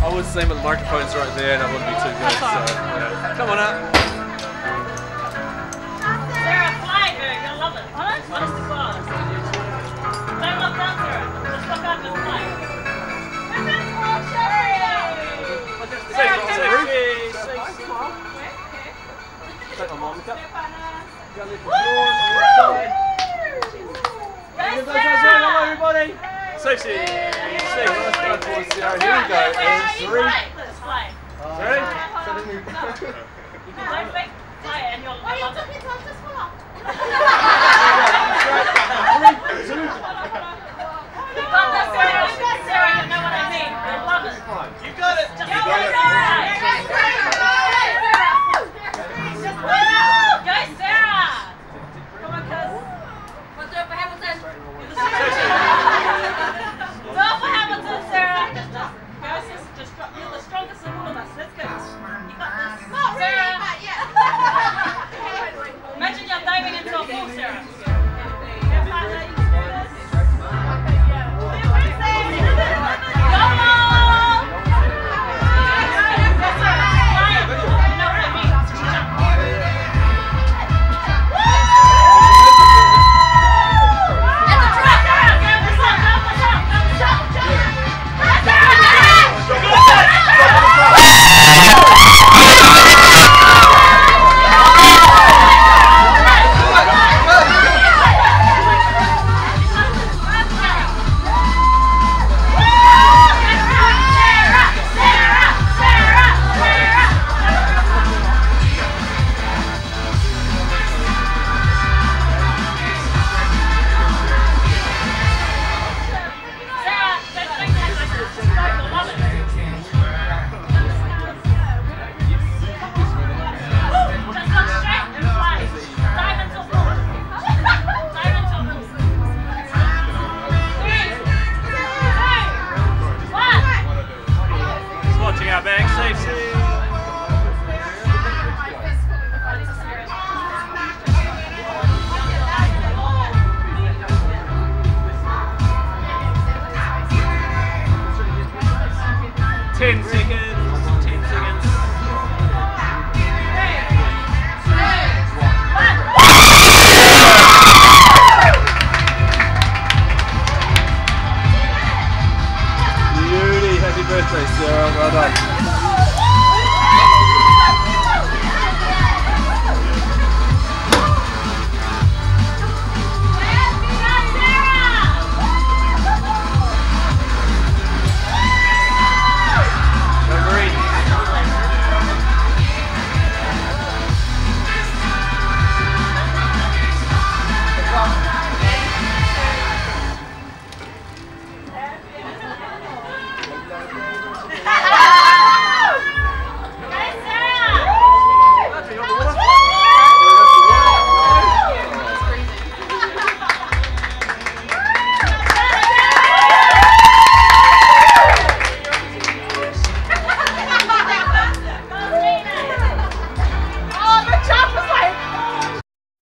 I was saying, but the microphone's right there and I wouldn't be too good, so yeah. Come on out. Sarah, fly, girl. You'll love it. Honest to God. Don't look down, Sarah. Just look up and fly. Sarah, come on. Take my mom, look up. Hello, everybody. Sophie. Here we go. And 3. Ready? Don't fake fly it and you'll love it. You got this, Sarah. Sarah, you know what I mean. You'll love it. You got it. Just go, Sarah. Go, Sarah. Come on, cuz. What's up for Hamilton? Go for Hamilton, Sarah. Go, sis. You're the strongest of all of us. Let's go. You got this. Sarah. Imagine you're diving into a pool, Sarah.